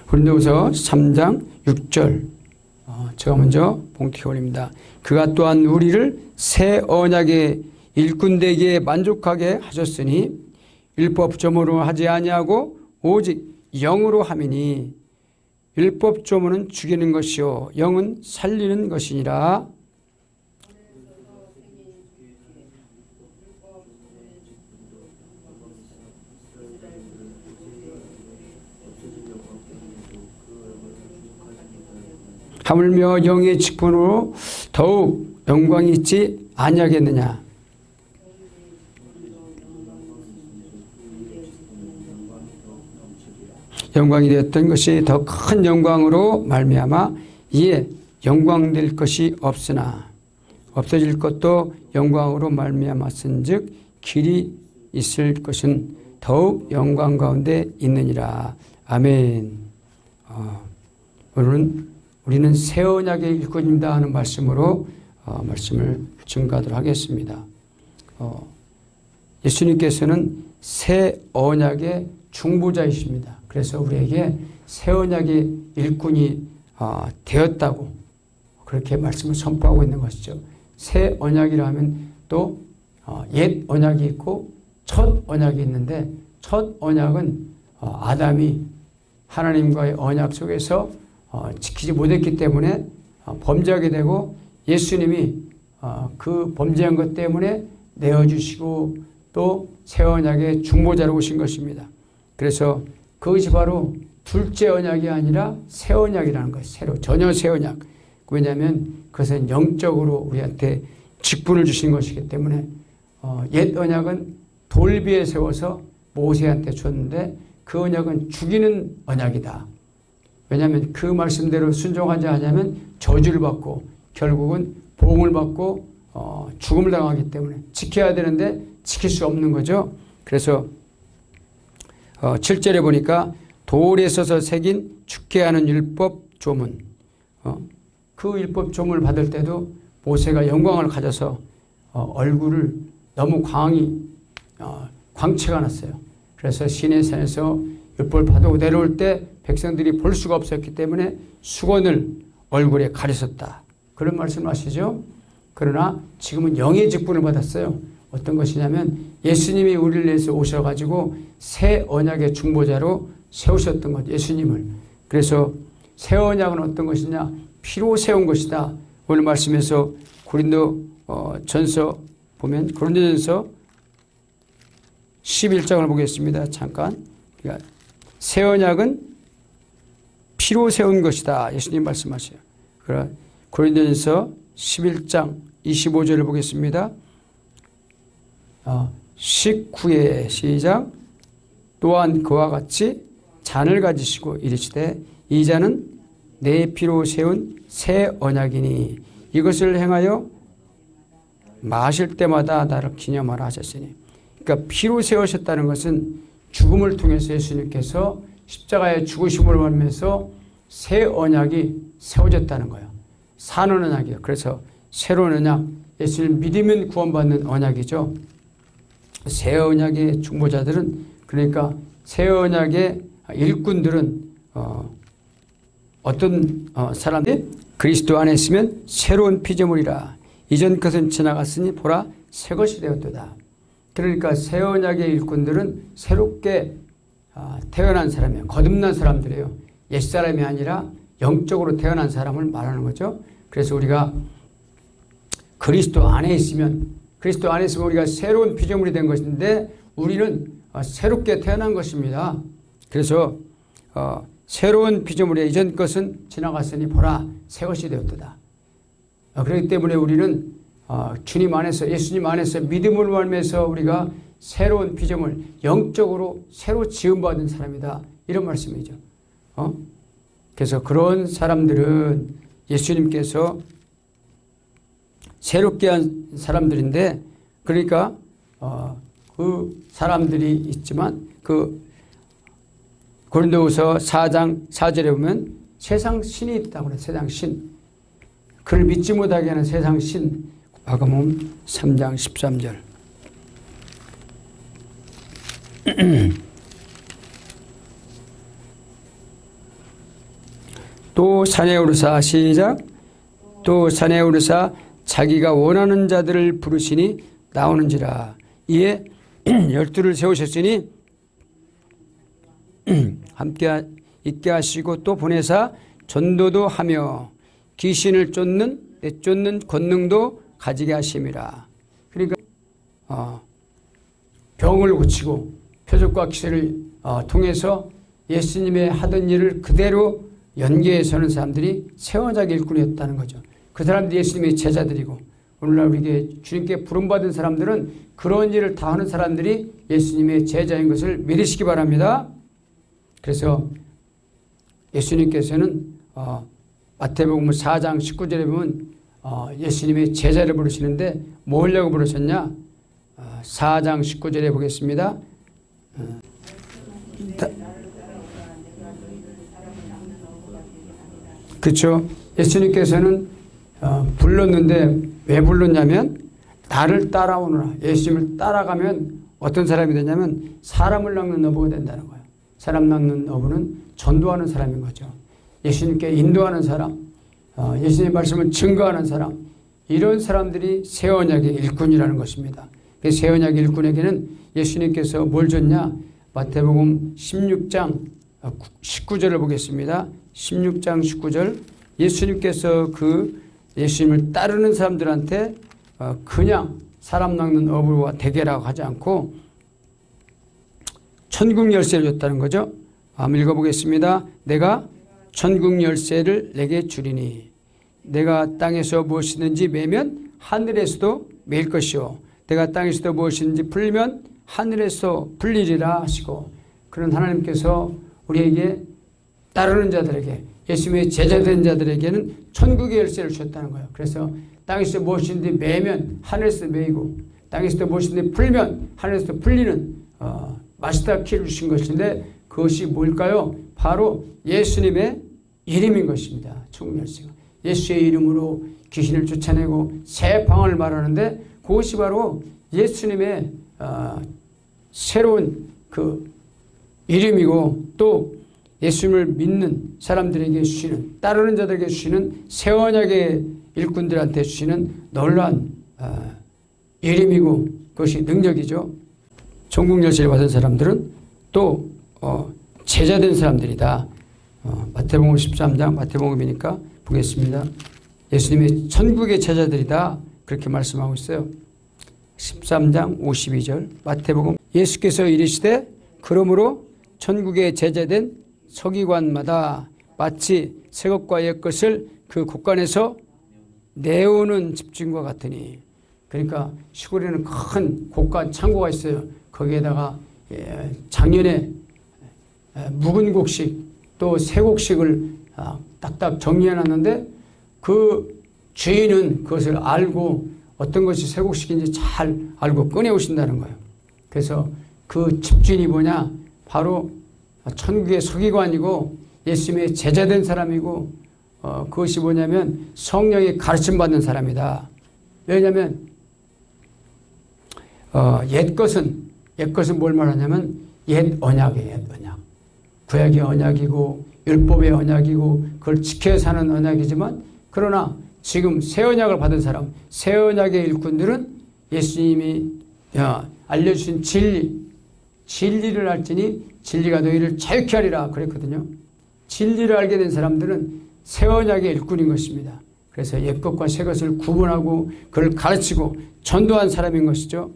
고린도후서 3장 6절. 제가 먼저 봉독해 올립니다. 그가 또한 우리를 새 언약의 일꾼 되기에 만족하게 하셨으니 율법조문으로 하지 아니하고 오직 영으로 함이니 율법조문은 죽이는 것이요 영은 살리는 것이니라. 하물며 영의 직분으로 더욱 영광이 있지 아니하겠느냐. 영광이 되었던 것이 더 큰 영광으로 말미암아 이에 영광될 것이 없으나 없어질 것도 영광으로 말미암았은즉 길이 있을 것은 더욱 영광 가운데 있느니라. 아멘. 오늘은 우리는 새 언약의 일꾼입니다 하는 말씀으로 말씀을 증거하도록 하겠습니다. 예수님께서는 새 언약의 중보자이십니다. 그래서 우리에게 새 언약의 일꾼이 되었다고 그렇게 말씀을 선포하고 있는 것이죠. 새 언약이라 하면 또 옛 언약이 있고 첫 언약이 있는데 첫 언약은 아담이 하나님과의 언약 속에서 지키지 못했기 때문에 범죄하게 되고 예수님이 그 범죄한 것 때문에 내어주시고 또 새 언약의 중보자로 오신 것입니다. 그래서 그것이 바로 둘째 언약이 아니라 새 언약이라는 것이에요. 전혀 새 언약. 왜냐하면 그것은 영적으로 우리한테 직분을 주신 것이기 때문에 옛 언약은 돌 위에 세워서 모세한테 줬는데 그 언약은 죽이는 언약이다. 왜냐하면 그 말씀대로 순종하지 않으면 저주를 받고 결국은 보응을 받고 죽음을 당하기 때문에 지켜야 되는데 지킬 수 없는 거죠. 그래서 7절에 보니까 돌에 써서 새긴 죽게 하는 율법 조문. 그 율법 조문을 받을 때도 모세가 영광을 가져서 얼굴을 너무 광채가 났어요. 그래서 시내산에서 율법을 받고 내려올 때 백성들이 볼 수가 없었기 때문에 수건을 얼굴에 가렸었다. 그런 말씀을 하시죠. 그러나 지금은 영의 직분을 받았어요. 어떤 것이냐면 예수님이 우리를 위해서 오셔가지고 새 언약의 중보자로 세우셨던 것, 예수님을. 그래서 새 언약은 어떤 것이냐? 피로 세운 것이다. 오늘 말씀에서 고린도 전서 보면 고린도전서 11장을 보겠습니다. 잠깐. 그러니까 새 언약은 피로 세운 것이다. 예수님 말씀하세요. 고린도전서 11장 25절을 보겠습니다. 19에 시작. 또한 그와 같이 잔을 가지시고 이르시되 이 잔은 내 피로 세운 새 언약이니 이것을 행하여 마실 때마다 나를 기념하라 하셨으니. 그러니까 피로 세우셨다는 것은 죽음을 통해서 예수님께서 십자가의 죽으심을 받으면서 새 언약이 세워졌다는 거예요. 산 언약이에요. 그래서 새로운 언약, 예수님 믿으면 구원받는 언약이죠. 새 언약의 중보자들은, 그러니까 새 언약의 일꾼들은 어떤 사람들이 그리스도 안에 있으면 새로운 피조물이라. 이전 것은 지나갔으니 보라 새 것이 되었도다. 그러니까 새 언약의 일꾼들은 새롭게 태어난 사람이에요. 거듭난 사람들이에요. 옛사람이 아니라 영적으로 태어난 사람을 말하는 거죠. 그래서 우리가 그리스도 안에 있으면 우리가 새로운 피조물이 된 것인데 우리는 새롭게 태어난 것입니다. 그래서 새로운 피조물의 이전 것은 지나갔으니 보라 새 것이 되었도다. 그렇기 때문에 우리는 주님 안에서, 예수님 안에서 믿음을 말미암아서 우리가 새로운 피조물, 영적으로 새로 지음받은 사람이다. 이런 말씀이죠. 그래서 그런 사람들은 예수님께서 새롭게 한 사람들인데, 그러니까 그 사람들이 있지만 그 고린도후서 4장 4절에 보면 세상 신이 있다고 그래요. 세상 신. 그를 믿지 못하게 하는 세상 신. 마가복음 3장 13절. 또 산에 오르사 시작. 또 산에 오르사 자기가 원하는 자들을 부르시니 나오는지라. 이에 12를 세우셨으니 함께 있게 하시고 또 보내사 전도도 하며 귀신을 내쫓는 권능도 가지게 하심이라. 그러니까 병을 고치고 표적과 기사를 통해서 예수님의 하던 일을 그대로 연계해 서는 사람들이 새 언약 일꾼이었다는 거죠. 그 사람들이 예수님의 제자들이고 오늘날 우리에게 주님께 부름받은 사람들은 그런 일을 다 하는 사람들이 예수님의 제자인 것을 믿으시기 바랍니다. 그래서 예수님께서는 마태복음 4장 19절에 보면 예수님의 제자를 부르시는데 뭐 하려고 부르셨냐? 4장 19절에 보겠습니다. 그렇죠. 예수님께서는 불렀는데 왜 불렀냐면 나를 따라오너라. 예수님을 따라가면 어떤 사람이 되냐면 사람을 낚는 어부가 된다는 거예요. 사람 낚는 어부는 전도하는 사람인 거죠. 예수님께 인도하는 사람, 예수님의 말씀을 증거하는 사람, 이런 사람들이 새 언약의 일꾼이라는 것입니다. 새 언약의 일꾼에게는 예수님께서 뭘 줬냐? 마태복음 16장 19절을 보겠습니다. 16장 19절. 예수님께서 그 예수님을 따르는 사람들한테 그냥 사람 낚는 어부와 대계라고 하지 않고 천국 열쇠를 줬다는 거죠. 한번 읽어보겠습니다. 내가 천국 열쇠를 내게 주리니 내가 땅에서 무엇이든지 매면 하늘에서도 매일 것이요 내가 땅에서도 무엇이든지 풀면 하늘에서 풀리리라 하시고, 그런 하나님께서 우리에게 따르는 자들에게 예수님의 제자된 자들에게는 천국의 열쇠를 주셨다는 거예요. 그래서 땅에서 무엇이든지 매면 하늘에서 매이고 땅에서 무엇이든지 풀면 하늘에서 풀리는 마스터 키를 주신 것인데 그것이 뭘까요? 바로 예수님의 이름인 것입니다. 천국 열쇠가. 예수의 이름으로 귀신을 쫓아내고 새 방언을 말하는데 그것이 바로 예수님의 새로운 그 이름이고 또 예수님을 믿는 사람들에게 주시는, 따르는 자들에게 주시는 새 언약의 일꾼들한테 주시는 놀라운 이름이고 그것이 능력이죠. 천국 열쇠를 받은 사람들은 또 제자된 사람들이다. 마태복음 13장 마태복음이니까 보겠습니다. 예수님의 천국의 제자들이다 그렇게 말씀하고 있어요. 13장 52절 마태복음. 예수께서 이르시되 그러므로 천국의 제자된 서기관마다 마치 새것과 옛것을 그 곳간에서 내오는 집중과 같으니, 그러니까 시골에는 큰 곳간 창고가 있어요. 거기에다가 작년에 묵은 곡식 또 새 곡식을 딱딱 정리해 놨는데 그 주인은 그것을 알고 어떤 것이 새 곡식인지 잘 알고 꺼내 오신다는 거예요. 그래서 그 집주인이 뭐냐? 바로 천국의 서기관이고 예수님의 제자된 사람이고 그것이 뭐냐면 성령의 가르침 받는 사람이다. 왜냐하면 옛것은 뭘 말하냐면 옛 언약이에요. 옛 언약. 구약의 언약이고 율법의 언약이고 그걸 지켜 사는 언약이지만, 그러나 지금 새 언약을 받은 사람, 새 언약의 일꾼들은 예수님이 알려주신 진리를 알지니 진리가 너희를 자유케 하리라 그랬거든요. 진리를 알게 된 사람들은 새 언약의 일꾼인 것입니다. 그래서 옛것과 새것을 구분하고 그걸 가르치고 전도한 사람인 것이죠.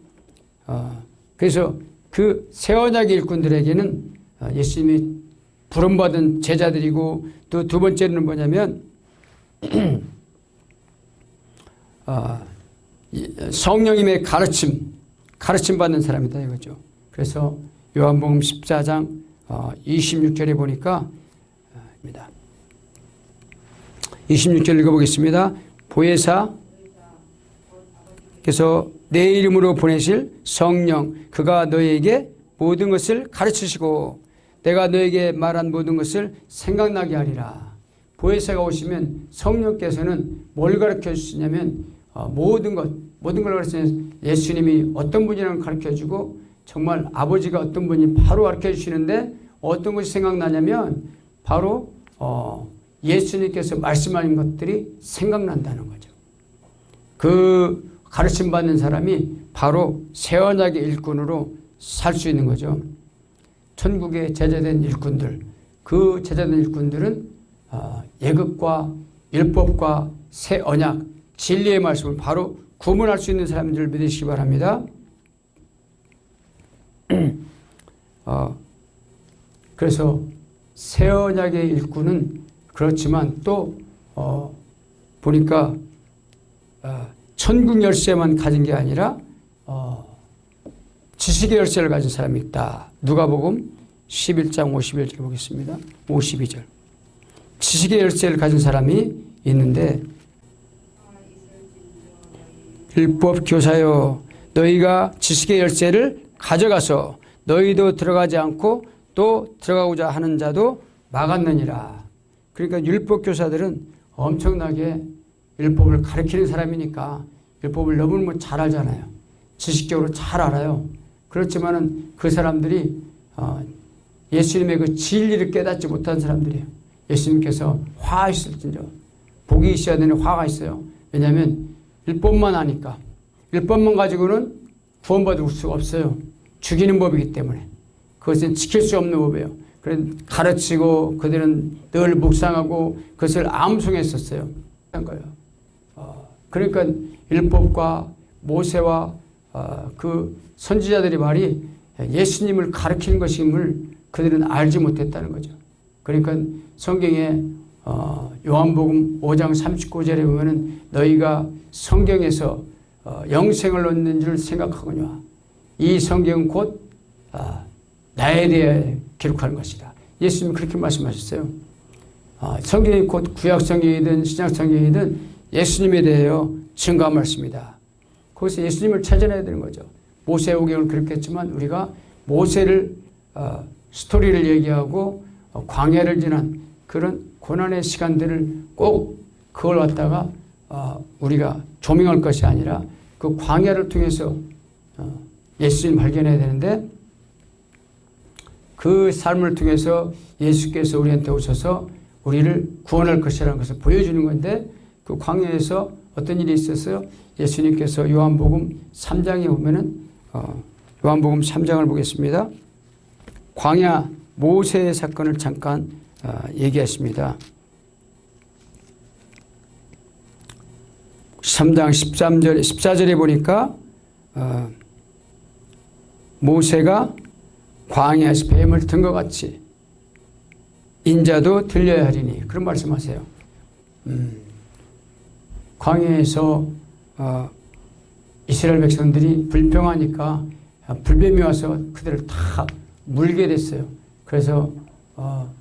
그래서 그 새 언약의 일꾼들에게는 예수님이 부름받은 제자들이고, 또 두 번째는 뭐냐면 성령님의 가르침 받는 사람이다 이거죠. 그래서 요한복음 14장 26절에 보니까 26절 읽어보겠습니다. 보혜사께서 내 이름으로 보내실 성령 그가 너희에게 모든 것을 가르치시고 내가 너에게 말한 모든 것을 생각나게 하리라. 보혜사가 오시면 성령께서는 뭘 가르쳐 주시냐면 모든 걸 가르치는, 예수님이 어떤 분이라는 걸 가르쳐 주고 정말 아버지가 어떤 분이 바로 가르쳐 주시는데 어떤 것이 생각나냐면 바로 예수님께서 말씀하신 것들이 생각난다는 거죠. 그 가르침 받는 사람이 바로 새 언약의 일꾼으로 살 수 있는 거죠. 천국에 제자된 일꾼들, 그 제자된 일꾼들은 예급과 율법과 새 언약, 진리의 말씀을 바로 구분할 수 있는 사람들을 믿으시기 바랍니다. 그래서 새 언약의 일꾼은 그렇지만 또 보니까 천국 열쇠만 가진 게 아니라 지식의 열쇠를 가진 사람이 있다. 누가복음 11장 51절 보겠습니다. 52절. 지식의 열쇠를 가진 사람이 있는데 율법 교사여 너희가 지식의 열쇠를 가져가서 너희도 들어가지 않고 또 들어가고자 하는 자도 막았느니라. 그러니까 율법 교사들은 엄청나게 율법을 가르치는 사람이니까 율법을 너무너무 잘 알잖아요. 지식적으로 잘 알아요. 그렇지만은 그 사람들이 예수님의 그 진리를 깨닫지 못한 사람들이에요. 예수님께서 화하실진저 복이 있어야 되는 화가 있어요. 왜냐하면 율법만 아니까 율법만 가지고는 구원받을 수가 없어요. 죽이는 법이기 때문에 그것은 지킬 수 없는 법이에요. 그래서 가르치고 그들은 늘 묵상하고 그것을 암송했었어요. 그러니까 율법과 모세와 그 선지자들의 말이 예수님을 가르치는 것임을 그들은 알지 못했다는 거죠. 그러니까 성경에 요한복음 5장 39절에 보면은 너희가 성경에서 영생을 얻는 줄 생각하거니와 이 성경은 곧 나에 대해 기록하는 것이다. 예수님이 그렇게 말씀하셨어요. 성경이 곧 구약성경이든 신약성경이든 예수님에 대하여 증거한 말씀이다. 거기서 예수님을 찾아내야 되는 거죠. 모세오경을 그렇게 했지만 우리가 모세를 스토리를 얘기하고 광야를 지난 그런 고난의 시간들을 꼭 그걸 갖다가 우리가 조명할 것이 아니라 그 광야를 통해서 예수님 발견해야 되는데 그 삶을 통해서 예수께서 우리한테 오셔서 우리를 구원할 것이라는 것을 보여주는 건데 그 광야에서 어떤 일이 있었어요? 예수님께서 요한복음 3장에 보면은 요한복음 3장을 보겠습니다. 광야 모세의 사건을 잠깐 얘기했습니다. 3장 14절에 보니까 모세가 광야에서 뱀을 든 것 같이 인자도 들려야 하리니 그런 말씀하세요. 광야에서 이스라엘 백성들이 불평하니까 불뱀이 와서 그들을 다 물게 됐어요. 그래서 막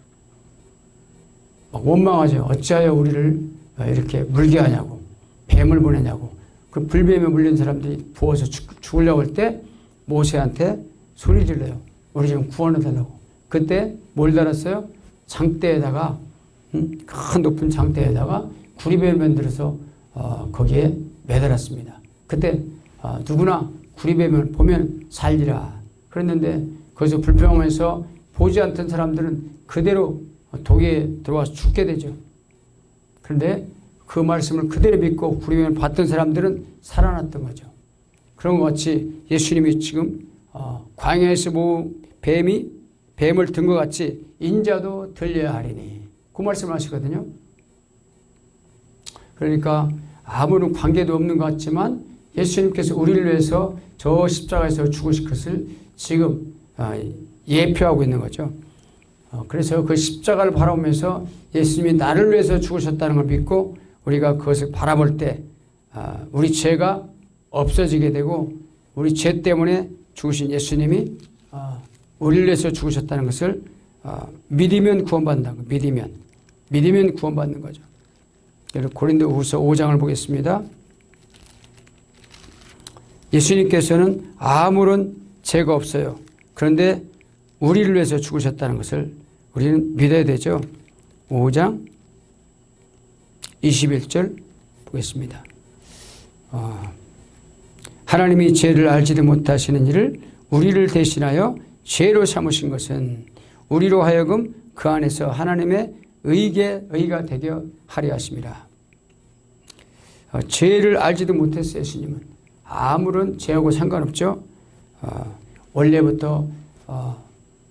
원망하죠. 어찌하여 우리를 이렇게 물게 하냐고 뱀을 보내냐고. 그 불뱀에 물린 사람들이 부어서 죽으려고 할 때 모세한테 소리 질러요. 우리 좀 구원해달라고. 그때 뭘 달았어요? 장대에다가 큰 높은 장대에다가 구리뱀을 만들어서 거기에 매달았습니다. 그때 누구나 구리뱀을 보면 살리라 그랬는데 거기서 불평하면서 보지 않던 사람들은 그대로 독에 들어와서 죽게 되죠. 그런데 그 말씀을 그대로 믿고 구리뱀을 봤던 사람들은 살아났던 거죠. 그런 것 같이 예수님이 지금 광야에서 뱀을 든 것 같이 인자도 들려야 하리니 그 말씀을 하시거든요. 그러니까 아무런 관계도 없는 것 같지만 예수님께서 우리를 위해서 저 십자가에서 죽으실 것을 지금 예표하고 있는 거죠. 그래서 그 십자가를 바라보면서 예수님이 나를 위해서 죽으셨다는 걸 믿고 우리가 그것을 바라볼 때 우리 죄가 없어지게 되고 우리 죄 때문에 죽으신 예수님이 우리를 위해서 죽으셨다는 것을 믿으면 구원받는다고. 믿으면 구원받는 거죠. 고린도후서 5장을 보겠습니다. 예수님께서는 아무런 죄가 없어요. 그런데 우리를 위해서 죽으셨다는 것을 우리는 믿어야 되죠. 5장 21절 보겠습니다. 하나님이 죄를 알지도 못하시는 이를 우리를 대신하여 죄로 삼으신 것은 우리로 하여금 그 안에서 하나님의 의가 되게 하려 하심이라. 죄를 알지도 못했어요. 예수님은 아무런 죄하고 상관없죠. 원래부터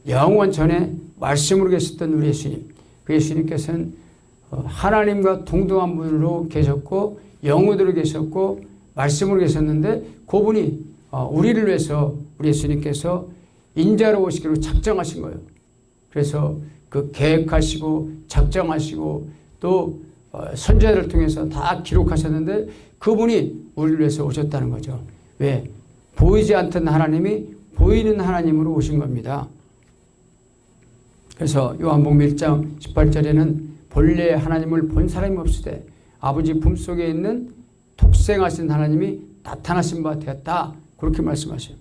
영원 전에 말씀으로 계셨던 우리 예수님, 그 예수님께서는 하나님과 동등한 분으로 계셨고 영으로 계셨고 말씀으로 계셨는데, 그분이 우리를 위해서 우리 예수님께서 인자로 오시기로 작정하신 거예요. 그래서 그 계획하시고 작정하시고 또 선지자를 통해서 다 기록하셨는데, 그분이 우리를 위해서 오셨다는 거죠. 왜? 보이지 않던 하나님이 보이는 하나님으로 오신 겁니다. 그래서 요한복음 1장 18절에는 본래 하나님을 본 사람이 없으되 아버지 품속에 있는 독생하신 하나님이 나타나신 바 되었다, 그렇게 말씀하셔요.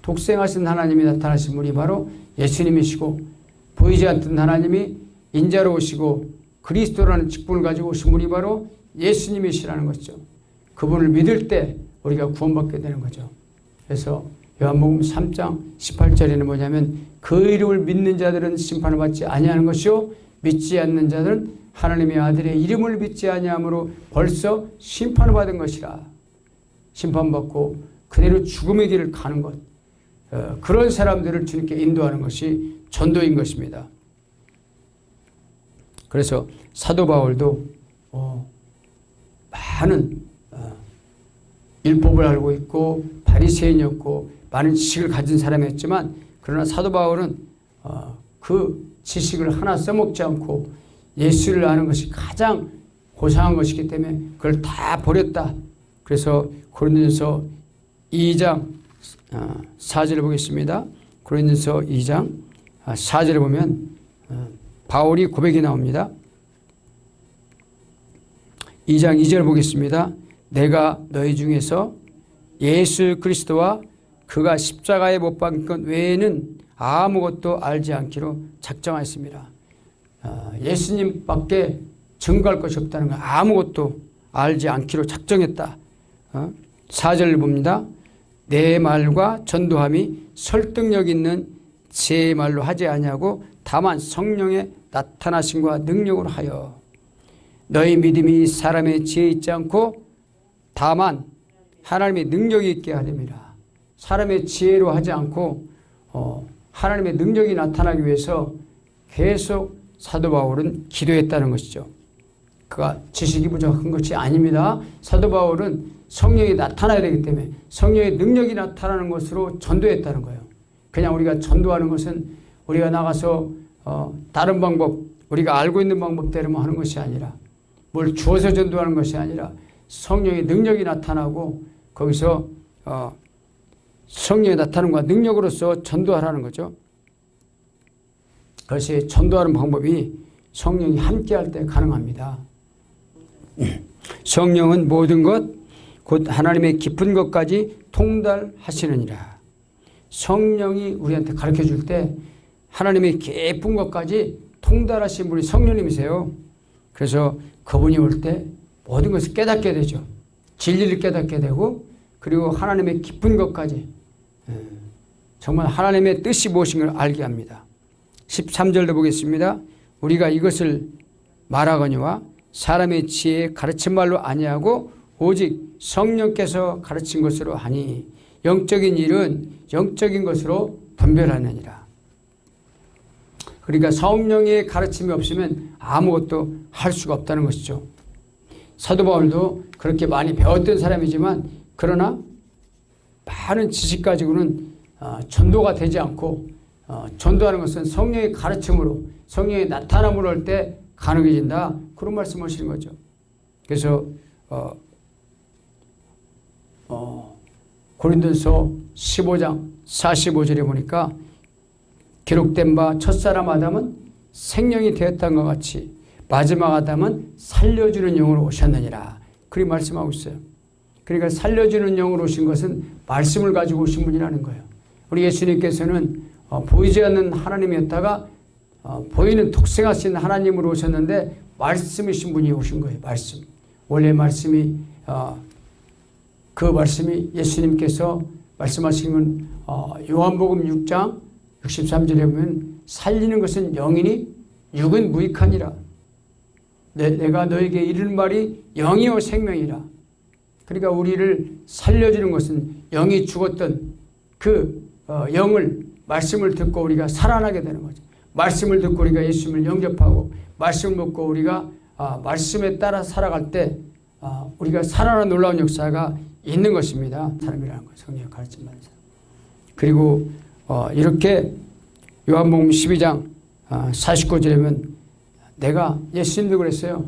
독생하신 하나님이 나타나신 분이 바로 예수님이시고, 보이지 않던 하나님이 인자로 오시고 그리스도라는 직분을 가지고 오신 분이 바로 예수님이시라는 것이죠. 그분을 믿을 때 우리가 구원받게 되는 거죠. 그래서 요한복음 3장 18절에는 뭐냐면, 그 이름을 믿는 자들은 심판을 받지 아니하는 것이요 믿지 않는 자들은 하나님의 아들의 이름을 믿지 아니함으로 벌써 심판을 받은 것이라. 심판받고 그대로 죽음의 길을 가는 것, 그런 사람들을 주님께 인도하는 것이 전도인 것입니다. 그래서 사도 바울도 많은 율법을 알고 있고 바리새인이었고 많은 지식을 가진 사람이었지만, 그러나 사도 바울은 그 지식을 하나 써먹지 않고 예수를 아는 것이 가장 고상한 것이기 때문에 그걸 다 버렸다. 그래서 고린도전서 2장 4절을 보겠습니다. 고린도전서 2장 4절에 보면 바울이 고백이 나옵니다. 2장 2절 보겠습니다. 내가 너희 중에서 예수 그리스도와 그가 십자가에 못 박힌 것 외에는 아무것도 알지 않기로 작정하였습니다. 예수님밖에 증거할 것이 없다는 거, 아무것도 알지 않기로 작정했다. 4절을 봅니다. 내 말과 전도함이 설득력 있는 제 말로 하지 아니하고 다만 성령의 나타나심과 능력으로 하여 너희 믿음이 사람의 지혜에 있지 않고 다만 하나님의 능력이 있게 하렵니다. 사람의 지혜로 하지 않고 하나님의 능력이 나타나기 위해서 계속 사도 바울은 기도했다는 것이죠. 그가 지식이 부족한 것이 아닙니다. 사도 바울은 성령이 나타나야 되기 때문에 성령의 능력이 나타나는 것으로 전도했다는 거예요. 그냥 우리가 전도하는 것은 우리가 나가서 다른 방법, 우리가 알고 있는 방법대로만 하는 것이 아니라, 뭘 주어서 전도하는 것이 아니라 성령의 능력이 나타나고 거기서 성령이 나타남과 능력으로서 전도하라는 거죠. 그것이 전도하는 방법이 성령이 함께할 때 가능합니다. 성령은 모든 것 곧 하나님의 깊은 것까지 통달하시느니라. 성령이 우리한테 가르쳐줄 때 하나님의 깊은 것까지 통달하신 분이 성령님이세요. 그래서 그분이 올 때 모든 것을 깨닫게 되죠. 진리를 깨닫게 되고, 그리고 하나님의 깊은 것까지, 정말 하나님의 뜻이 무엇인 걸 알게 합니다. 13절도 보겠습니다. 우리가 이것을 말하거니와 사람의 지혜에 가르친 말로 아니하고 오직 성령께서 가르친 것으로 하니 영적인 일은 영적인 것으로 분별하느니라. 그러니까 성령의 가르침이 없으면 아무것도 할 수가 없다는 것이죠. 사도 바울도 그렇게 많이 배웠던 사람이지만, 그러나 많은 지식 가지고는 전도가 되지 않고, 전도하는 것은 성령의 가르침으로, 성령의 나타남으로 할 때 가능해진다, 그런 말씀을 하시는 거죠. 그래서 고린도서 15장 45절에 보니까 기록된 바 첫사람 아담은 생명이 되었다는 것 같이 마지막 아담은 살려주는 영으로 오셨느니라, 그렇게 말씀하고 있어요. 그러니까 살려주는 영으로 오신 것은 말씀을 가지고 오신 분이라는 거예요. 우리 예수님께서는 보이지 않는 하나님이었다가 보이는 독생하신 하나님으로 오셨는데, 말씀이신 분이 오신 거예요. 말씀. 원래 말씀이 그 말씀이 예수님께서 말씀하신 건 요한복음 6장 63절에 보면 살리는 것은 영이니 육은 무익하니라. 내가 너에게 이르는 말이 영이요 생명이라. 그러니까 우리를 살려주는 것은 영이 죽었던 그 영을 말씀을 듣고 우리가 살아나게 되는 거죠. 말씀을 듣고 우리가 예수님을 영접하고 말씀을 듣고 우리가 말씀에 따라 살아갈 때 우리가 살아나는 놀라운 역사가 있는 것입니다. 사람이라는 것, 성령의 가르침 받는 사람. 그리고 이렇게 요한복음 12장 49절에 보면 내가 예수님도 그랬어요.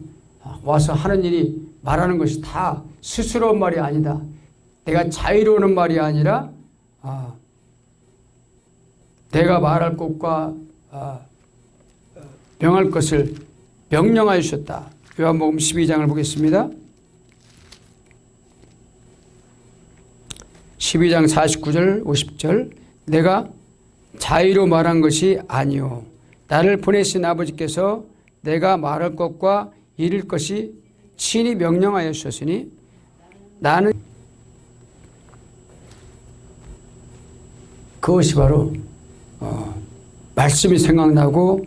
와서 하는 일이 말하는 것이 다 스스로운 말이 아니다. 내가 자유로우는 말이 아니라 내가 말할 것과 명할 것을 명령하여 주셨다. 요한복음 12장을 보겠습니다. 12장 49절 50절 내가 자유로 말한 것이 아니요 나를 보내신 아버지께서 내가 말할 것과 이룰 것이 친히 명령하여 주셨으니 나는 그것이 바로 말씀이 생각나고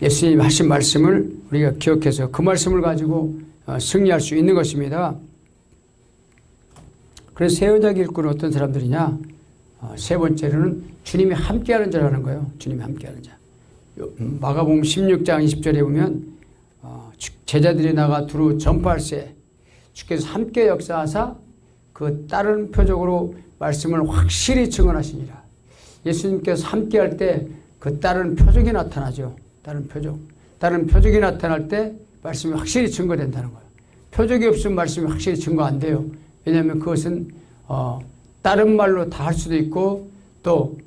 예수님이 하신 말씀을 우리가 기억해서 그 말씀을 가지고 승리할 수 있는 것입니다. 그래서 새 언약 일꾼은 어떤 사람들이냐? 세 번째로는 주님이 함께하는 자라는 거예요. 주님이 함께하는 자. 마가복음 16장 20절에 보면 제자들이 나가 두루 전파할 때 주께서 함께 역사하사 그 다른 표적으로 말씀을 확실히 증언하시니라. 예수님께서 함께할 때 그 다른 표적이 나타나죠. 다른 표적이 나타날 때 말씀이 확실히 증거된다는 거예요. 표적이 없으면 말씀이 확실히 증거 안 돼요. 왜냐하면 그것은 다른 말로 다 할 수도 있고 또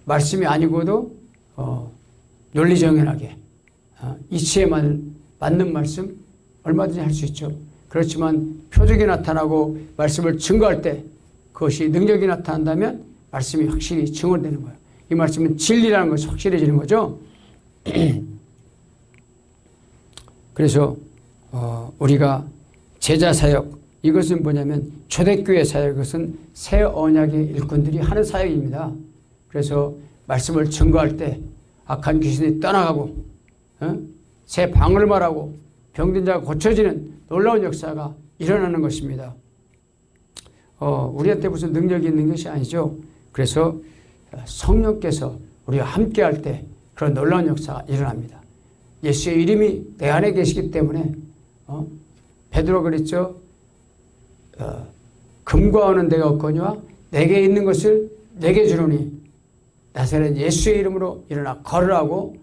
말씀이 아니고도 논리정연하게 이치에 맞는 말씀 얼마든지 할 수 있죠. 그렇지만 표적이 나타나고 말씀을 증거할 때 그것이 능력이 나타난다면 말씀이 확실히 증언되는 거예요. 이 말씀은 진리라는 것이 확실해지는 거죠. 그래서 우리가 제자사역 이것은 뭐냐면 초대교회 사역, 이것은 새 언약의 일꾼들이 하는 사역입니다. 그래서 말씀을 증거할 때 악한 귀신이 떠나가고 새 방언을 말하고 병든 자가 고쳐지는 놀라운 역사가 일어나는 것입니다. 우리한테 무슨 능력이 있는 것이 아니죠. 그래서 성령께서 우리와 함께할 때 그런 놀라운 역사가 일어납니다. 예수의 이름이 내 안에 계시기 때문에 베드로 그랬죠. 금과 은은 내가 얻거니와 내게 있는 것을 내게 주노니 나사렛 예수의 이름으로 일어나 걸으라고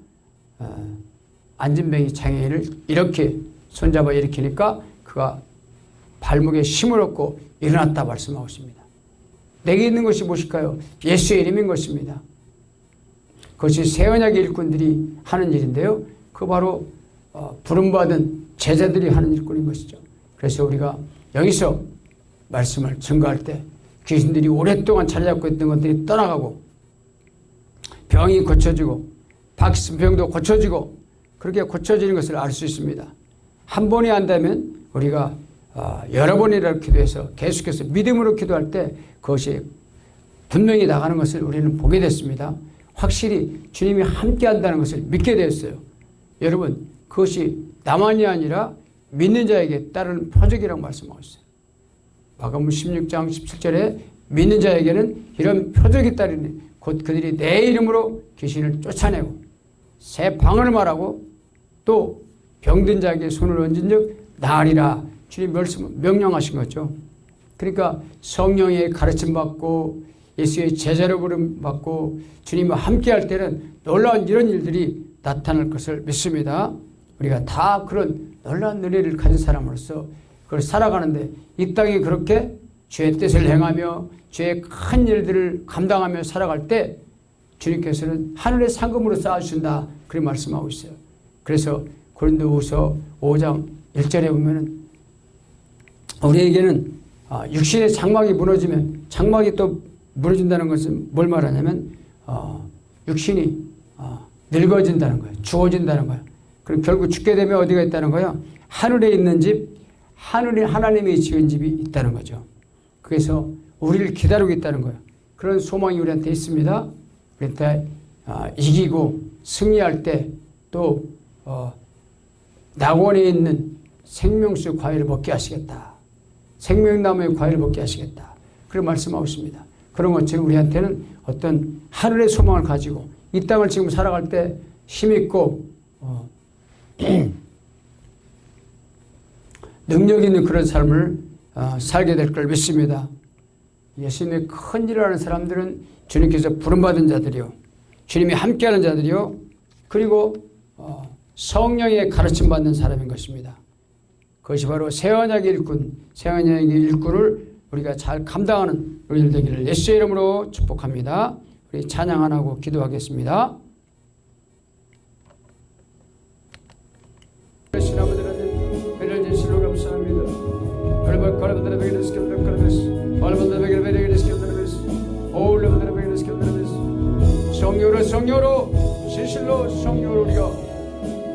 안진뱅이 장애인을 이렇게 손잡아 일으키니까 그가 발목에 힘을 얻고 일어났다 말씀하고 있습니다. 내게 있는 것이 무엇일까요? 예수의 이름인 것입니다. 그것이 새 언약의 일꾼들이 하는 일인데요. 그 바로 부름받은 제자들이 하는 일꾼인 것이죠. 그래서 우리가 여기서 말씀을 증거할 때 귀신들이 오랫동안 자리 잡고 있던 것들이 떠나가고 병이 고쳐지고 박스병도 고쳐지고 그렇게 고쳐지는 것을 알 수 있습니다. 한 번에 한다면 우리가 여러 번이라도 기도해서 계속해서 믿음으로 기도할 때 그것이 분명히 나가는 것을 우리는 보게 됐습니다. 확실히 주님이 함께 한다는 것을 믿게 되었어요. 여러분 그것이 나만이 아니라 믿는 자에게 따르는 표적이라고 말씀하고 있어요. 마가복음 16장 17절에 믿는 자에게는 이런 표적이 따르니 곧 그들이 내 이름으로 귀신을 쫓아내고 새 방언을 말하고 또 병든 자에게 손을 얹은 즉 나으리라. 주님 명령하신 거죠. 그러니까 성령의 가르침 받고 예수의 제자로 부름 받고 주님과 함께 할 때는 놀라운 이런 일들이 나타날 것을 믿습니다. 우리가 다 그런 놀라운 은혜를 가진 사람으로서 그걸 살아가는데 이 땅에 그렇게 주의 뜻을 행하며 주의 큰 일들을 감당하며 살아갈 때 주님께서는 하늘의 상금으로 쌓아주신다 그렇게 말씀하고 있어요. 그래서 고린도후서 5장 1절에 보면은 우리에게는 육신의 장막이 무너지면 장막이 또 무너진다는 것은 뭘 말하냐면 육신이 늙어진다는 거예요. 죽어진다는 거예요. 그럼 결국 죽게 되면 어디가 있다는 거예요? 하늘에 있는 집, 하늘에 하나님이 지은 집이 있다는 거죠. 그래서 우리를 기다리고 있다는 거예요. 그런 소망이 우리한테 있습니다. 그런데 이기고 승리할 때 또 낙원에 있는 생명수 과일을 먹게 하시겠다. 생명나무의 과일을 먹게 하시겠다. 그런 말씀하고 있습니다. 그런 것처럼 우리한테는 어떤 하늘의 소망을 가지고 이 땅을 지금 살아갈 때 힘있고 능력 있는 그런 삶을 살게 될 걸 믿습니다. 예수님의 큰 일을 하는 사람들은 주님께서 부름받은 자들이요, 주님이 함께하는 자들이요, 그리고 성령의 가르침 받는 사람인 것입니다. 그것이 바로 새 언약의 일꾼, 새 언약의 일꾼을 우리가 잘 감당하는 우리들 되기를 예수의 이름으로 축복합니다. 우리 찬양 안 하고 기도하겠습니다. 진실로 감사합니다. 성령으로 진실로 성령으로 우리가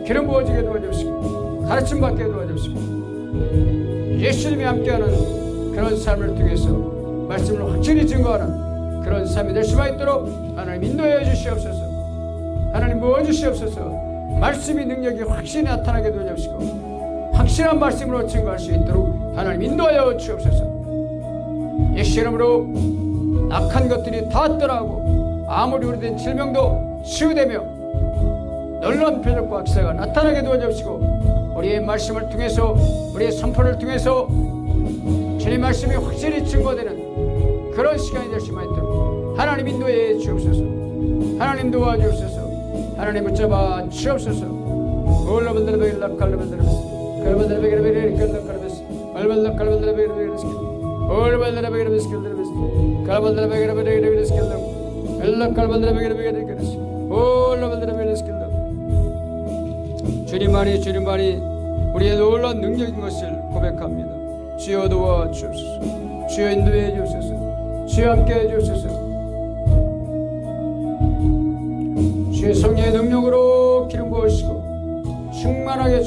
기름 부어지게 도와주시고 가르침 받게 도와주시고 예수님이 함께하는 그런 삶을 통해서 말씀을 확실히 증거하는 그런 삶이 될 수가 있도록 하나님 인도해 주시옵소서. 하나님 부어주시옵소서. 말씀이 능력이 확실히 나타나게 도와주시고 확실한 말씀으로 증거할 수 있도록 하나님 인도하여 주옵소서. 예수 이름으로 악한 것들이 다 떠나고 아무리 오래된 질병도 치유되며 놀라운 표적과 역사가 나타나게 도와주시고 우리의 말씀을 통해서 우리의 선포를 통해서 주님 말씀이 확실히 증거되는 그런 시간이 될 수만 있도록 하나님 인도해 주옵소서. 하나님 도와주옵소서. 하나님 붙잡아 주옵소서. 주님만이 우리의 놀라운 능력인 것을 고백합니다. 주여 도와주옵소서. 주여 인도해 주옵소서. 주여 함께해 주옵소서. 주의 성령의 능력으로 기름 부으시고 충만하게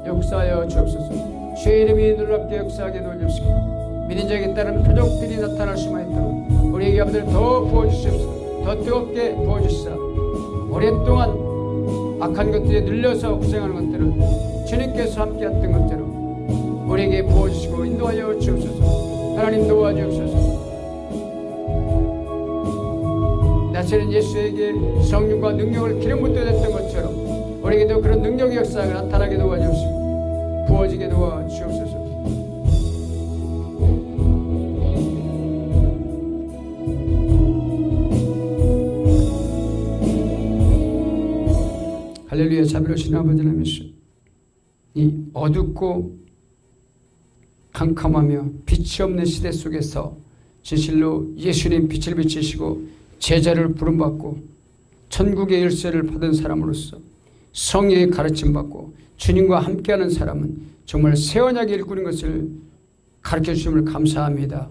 역사하여 주옵소서. 주의 이름이 놀랍게 역사하게 도와주옵시고 믿는 자에게 따른 표적들이 나타날 수만 있도록 우리에게 아버지를 더 부어주시옵소서. 더 뜨겁게 부어주시사 오랫동안 악한 것들에 눌려서 고생하는 것들은 주님께서 함께했던 것처럼 우리에게 부어주시고 인도하여 주옵소서. 하나님 도와주옵소서. 나시는 예수에게 성령과 능력을 기름 붓게 됐던 것처럼 우리에게도 그런 능력의 역사가 나타나게 도와주시고 부어지게 도와주옵소서. 할렐루야. 자비로우신 아버지 하나님이시여, 이 어둡고 캄캄하며 빛이 없는 시대 속에서 진실로 예수님 빛을 비치시고 제자를 부름받고 천국의 열쇠를 받은 사람으로서 성령의 가르침받고 주님과 함께하는 사람은 정말 새 언약의 일꾼인 것을 가르쳐 주심을 감사합니다.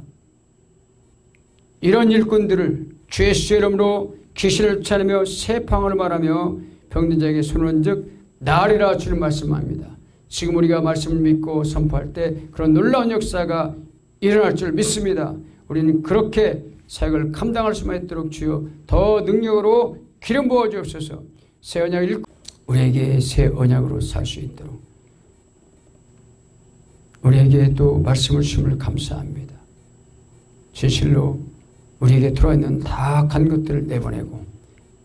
이런 일꾼들을 주 예수의 이름으로 귀신을 쫓아내며 새 방언을 말하며 병든 자에게 손을 얹어 나으리라 주는 말씀합니다. 지금 우리가 말씀을 믿고 선포할 때 그런 놀라운 역사가 일어날 줄 믿습니다. 우리는 그렇게 사역을 감당할 수만 있도록 주여 더 능력으로 기름 부어 주옵소서. 새 언약을 읽고 우리에게 새 언약으로 살 수 있도록 우리에게 또 말씀을 주심을 감사합니다. 진실로 우리에게 들어있는 다 악한 것들을 내보내고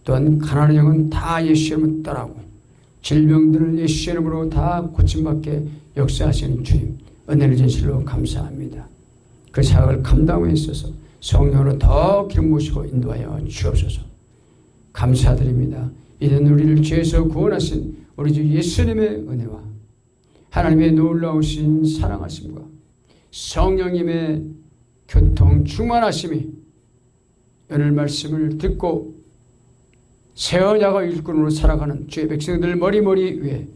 또한 가난한 영은 다 예수 이름으로 떠나고 질병들을 예수 이름으로 다 고침받게 역사하시는 주님 은혜를 진실로 감사합니다. 그 사역을 감당하에 있어서 성령으로 더 기름 부으시고 인도하여 주옵소서. 감사드립니다. 이제는 우리를 죄에서 구원하신 우리 주 예수님의 은혜와 하나님의 놀라우신 사랑하심과 성령님의 교통 충만하심이 오늘 말씀을 듣고 새 언약의 일꾼으로 살아가는 주의 백성들 머리머리 위에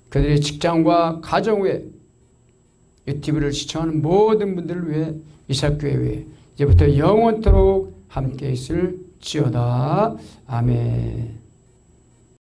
그들의 직장과 가정 위에 유튜브를 시청하는 모든 분들을 위해 이삭교회 위에 이제부터 영원토록 함께 있을지어다. 아멘.